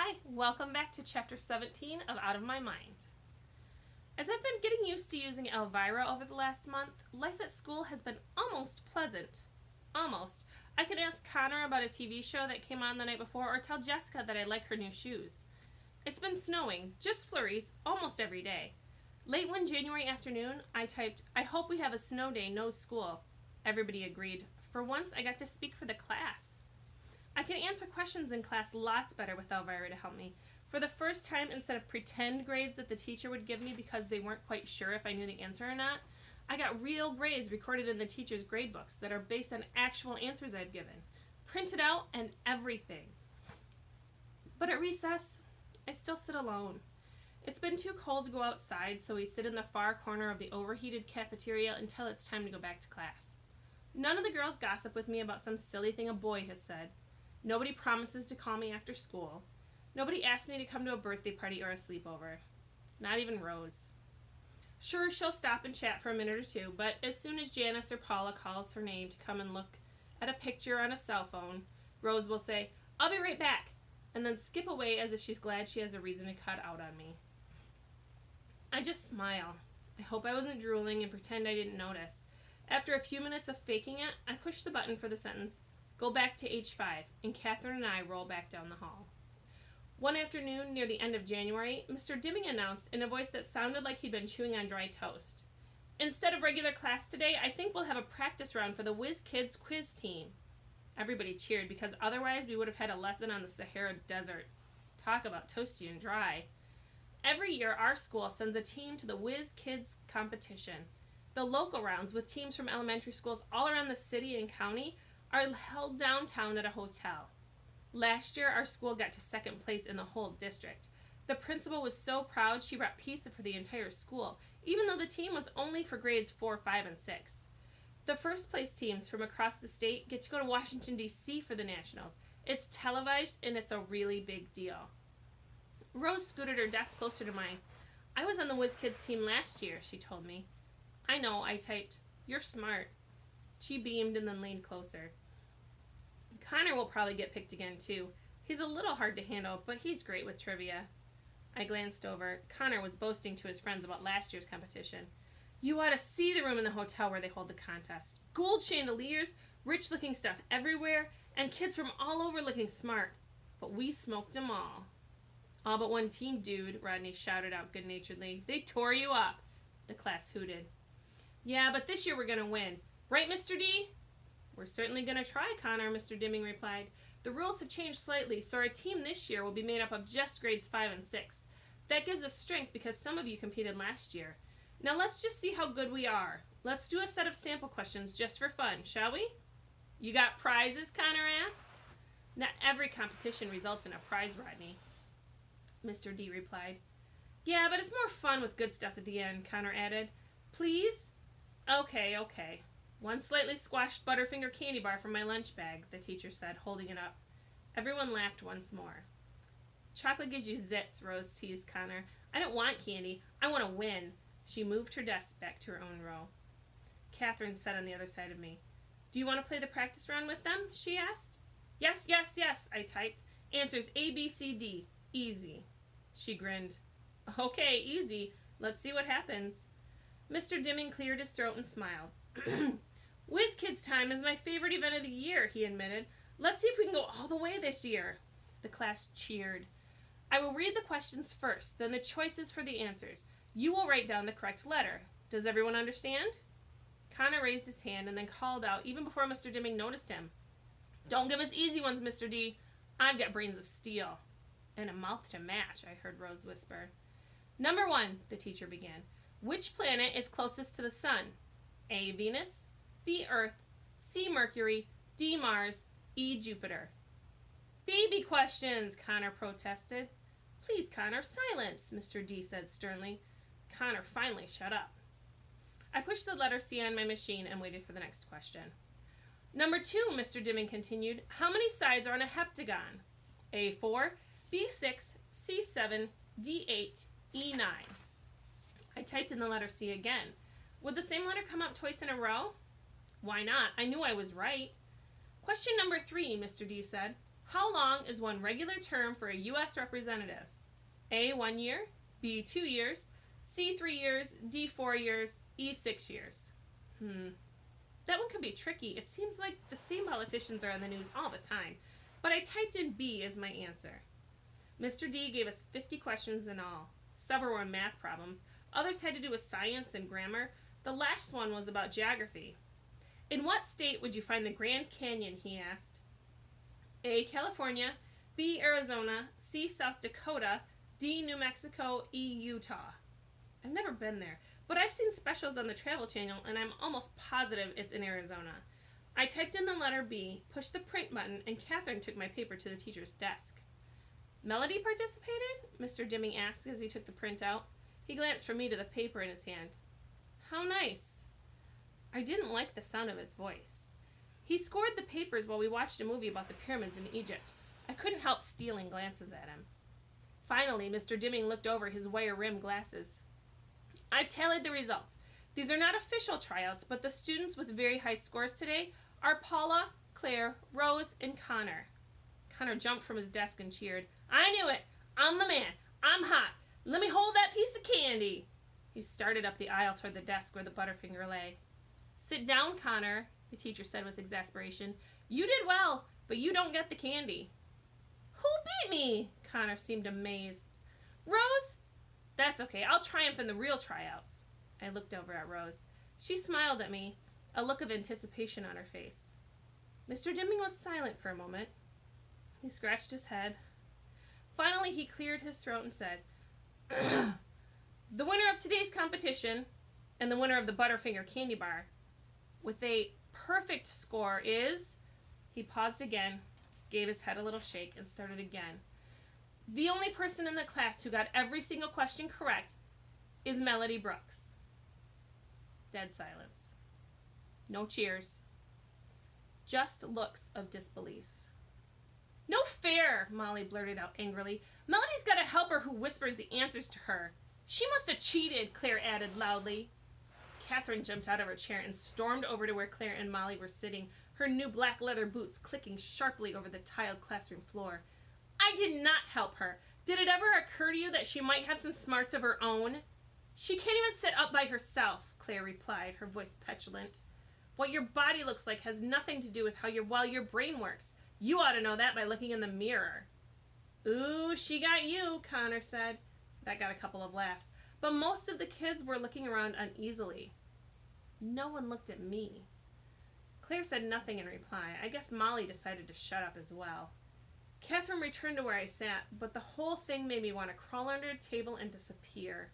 Hi, welcome back to Chapter 17 of Out of My Mind. As I've been getting used to using Elvira over the last month, life at school has been almost pleasant. Almost. I can ask Connor about a TV show that came on the night before or tell Jessica that I like her new shoes. It's been snowing, just flurries, almost every day. Late one January afternoon, I typed, "I hope we have a snow day, no school." Everybody agreed. For once, I got to speak for the class. I can answer questions in class lots better with Elvira to help me. For the first time, instead of pretend grades that the teacher would give me because they weren't quite sure if I knew the answer or not, I got real grades recorded in the teacher's grade books that are based on actual answers I've given, printed out and everything. But at recess, I still sit alone. It's been too cold to go outside, so we sit in the far corner of the overheated cafeteria until it's time to go back to class. None of the girls gossip with me about some silly thing a boy has said. Nobody promises to call me after school. Nobody asks me to come to a birthday party or a sleepover. Not even Rose. Sure, she'll stop and chat for a minute or two, but as soon as Janice or Paula calls her name to come and look at a picture on a cell phone, Rose will say, "I'll be right back," and then skip away as if she's glad she has a reason to cut out on me. I just smile. I hope I wasn't drooling and pretend I didn't notice. After a few minutes of faking it, I push the button for the sentence, "Go back to H5, and Catherine and I roll back down the hall. One afternoon, near the end of January, Mr. Dimming announced in a voice that sounded like he'd been chewing on dry toast, "Instead of regular class today, I think we'll have a practice round for the Whiz Kids quiz team." Everybody cheered because otherwise we would have had a lesson on the Sahara Desert. Talk about toasty and dry. Every year, our school sends a team to the Whiz Kids competition. The local rounds, with teams from elementary schools all around the city and county, are held downtown at a hotel. Last year, our school got to second place in the whole district. The principal was so proud she brought pizza for the entire school, even though the team was only for grades 4, 5, and 6. The first place teams from across the state get to go to Washington, D.C. for the Nationals. It's televised, and it's a really big deal. Rose scooted her desk closer to mine. "I was on the Whiz Kids team last year," she told me. "I know," I typed. "You're smart." She beamed and then leaned closer. "Connor will probably get picked again, too. He's a little hard to handle, but he's great with trivia." I glanced over. Connor was boasting to his friends about last year's competition. "You ought to see the room in the hotel where they hold the contest. Gold chandeliers, rich-looking stuff everywhere, and kids from all over looking smart. But we smoked them all." "All but one team, dude," Rodney shouted out good-naturedly. "They tore you up." The class hooted. "Yeah, but this year we're going to win. Right, Mr. D?" "We're certainly going to try, Connor," Mr. Dimming replied. "The rules have changed slightly, so our team this year will be made up of just grades 5 and 6. That gives us strength because some of you competed last year. Now let's just see how good we are. Let's do a set of sample questions just for fun, shall we?" "You got prizes?" Connor asked. "Not every competition results in a prize, Rodney," Mr. D replied. "Yeah, but it's more fun with good stuff at the end," Connor added. "Please?" Okay. "One slightly squashed Butterfinger candy bar from my lunch bag," the teacher said, holding it up. Everyone laughed once more. "Chocolate gives you zits," Rose teased Connor. "I don't want candy. I want to win." She moved her desk back to her own row. Catherine sat on the other side of me. "Do you want to play the practice round with them?" she asked. Yes, I typed. "Answers A, B, C, D. Easy." She grinned. "Okay, easy. Let's see what happens." Mr. Dimming cleared his throat and smiled. "Whiz Kids time is my favorite event of the year," he admitted. "Let's see if we can go all the way this year." The class cheered. "I will read the questions first, then the choices for the answers. You will write down the correct letter. Does everyone understand?" Connor raised his hand and then called out, even before Mr. Dimming noticed him, "Don't give us easy ones, Mr. D. I've got brains of steel." "And a mouth to match," I heard Rose whisper. "Number 1, the teacher began. Which planet is closest to the sun? A, Venus, B, Earth, C, Mercury, D, Mars, E, Jupiter." "Baby questions," Connor protested. "Please, Connor, silence," Mr. D said sternly. Connor finally shut up. I pushed the letter C on my machine and waited for the next question. "Number 2, Mr. Dimming continued. How many sides are on a heptagon? A4, B6, C7, D8, E9. I typed in the letter C again. Would the same letter come up twice in a row? Why not? I knew I was right. "Question number 3, Mr. D said. How long is one regular term for a U.S. representative? A, 1 year, B, 2 years, C, 3 years, D, 4 years, E, 6 years. That one could be tricky. It seems like the same politicians are on the news all the time. But I typed in B as my answer. Mr. D gave us 50 questions in all. Several were math problems. Others had to do with science and grammar. The last one was about geography. In what state would you find the Grand Canyon, he asked. A, California, B, Arizona, C, South Dakota, D, New Mexico, E, Utah. I've never been there, but I've seen specials on the Travel Channel, and I'm almost positive it's in Arizona. I typed in the letter B, pushed the print button, and Catherine took my paper to the teacher's desk. Melody participated? Mr. Dimming asked as he took the print out. He glanced from me to the paper in his hand. How nice. I didn't like the sound of his voice. He scored the papers while we watched a movie about the pyramids in Egypt. I couldn't help stealing glances at him. Finally, Mr. Dimming looked over his wire-rimmed glasses. I've tallied the results. These are not official tryouts, but the students with very high scores today are Paula, Claire, Rose, and Connor. Connor jumped from his desk and cheered. I knew it! I'm the man! I'm hot! Let me hold that piece of candy! He started up the aisle toward the desk where the Butterfinger lay. Sit down, Connor, the teacher said with exasperation. You did well, but you don't get the candy. Who beat me? Connor seemed amazed. Rose? That's okay. I'll triumph in the real tryouts. I looked over at Rose. She smiled at me, a look of anticipation on her face. Mr. Dimming was silent for a moment. He scratched his head. Finally, he cleared his throat and said, The winner of today's competition and the winner of the Butterfinger candy bar with a perfect score is... He paused again, gave his head a little shake, and started again. The only person in the class who got every single question correct is Melody Brooks. Dead silence. No cheers. Just looks of disbelief. No fair, Molly blurted out angrily. Melody's got a helper who whispers the answers to her. She must have cheated, Claire added loudly. Catherine jumped out of her chair and stormed over to where Claire and Molly were sitting, her new black leather boots clicking sharply over the tiled classroom floor. I did not help her. Did it ever occur to you that she might have some smarts of her own? She can't even sit up by herself, Claire replied, her voice petulant. What your body looks like has nothing to do with how your brain works. You ought to know that by looking in the mirror. Ooh, she got you, Connor said. That got a couple of laughs. But most of the kids were looking around uneasily. No one looked at me. Claire said nothing in reply. I guess Molly decided to shut up as well. Catherine returned to where I sat, but the whole thing made me want to crawl under a table and disappear.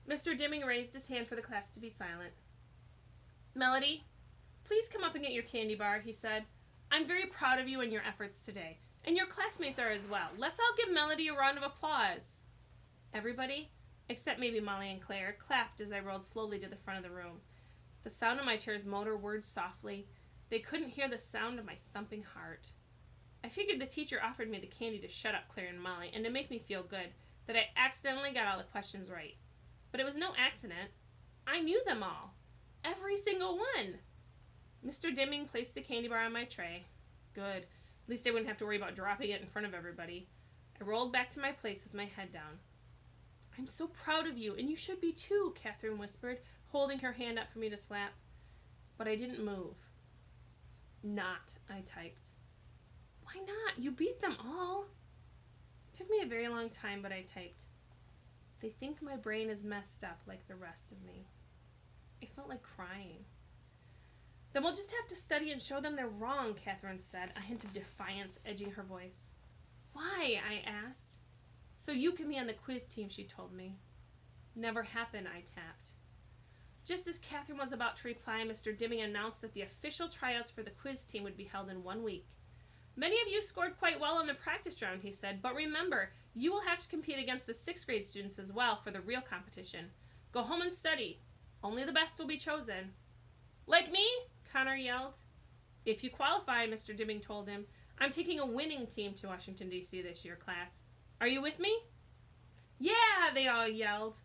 Mr. Dimming raised his hand for the class to be silent. Melody, please come up and get your candy bar, he said. I'm very proud of you and your efforts today, and your classmates are as well. Let's all give Melody a round of applause. Everybody, except maybe Molly and Claire, clapped as I rolled slowly to the front of the room. The sound of my chair's motor whirred softly. They couldn't hear the sound of my thumping heart. I figured the teacher offered me the candy to shut up Claire and Molly and to make me feel good, that I accidentally got all the questions right. But it was no accident. I knew them all. Every single one. Mr. Dimming placed the candy bar on my tray. Good. At least I wouldn't have to worry about dropping it in front of everybody. I rolled back to my place with my head down. I'm so proud of you, and you should be too, Catherine whispered, holding her hand up for me to slap. But I didn't move. Not, I typed. Why not? You beat them all. It took me a very long time, but I typed. They think my brain is messed up like the rest of me. I felt like crying. Then we'll just have to study and show them they're wrong, Catherine said, a hint of defiance edging her voice. Why? I asked. So you can be on the quiz team, she told me. Never happen, I tapped. Just as Catherine was about to reply, Mr. Dimming announced that the official tryouts for the quiz team would be held in 1 week. Many of you scored quite well in the practice round, he said, but remember, you will have to compete against the 6th grade students as well for the real competition. Go home and study. Only the best will be chosen. Like me? Connor yelled. If you qualify, Mr. Dimming told him, I'm taking a winning team to Washington, D.C. this year, class. Are you with me? Yeah, they all yelled.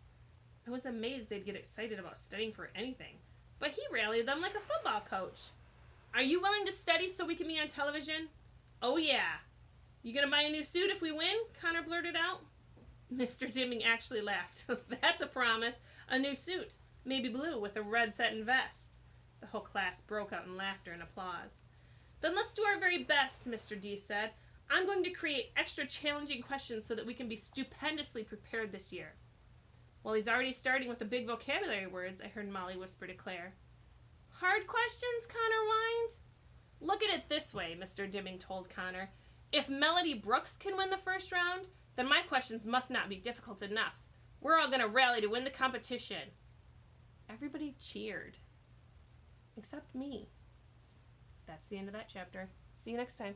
I was amazed they'd get excited about studying for anything, but he rallied them like a football coach. Are you willing to study so we can be on television? Oh, yeah. You gonna buy a new suit if we win? Connor blurted out. Mr. Dimming actually laughed. That's a promise. A new suit. Maybe blue with a red satin vest. The whole class broke out in laughter and applause. Then let's do our very best, Mr. D said. I'm going to create extra challenging questions so that we can be stupendously prepared this year. Well, he's already starting with the big vocabulary words, I heard Molly whisper to Claire. Hard questions? Connor whined. Look at it this way, Mr. Dimming told Connor. If Melody Brooks can win the first round, then my questions must not be difficult enough. We're all going to rally to win the competition. Everybody cheered. Except me. That's the end of that chapter. See you next time.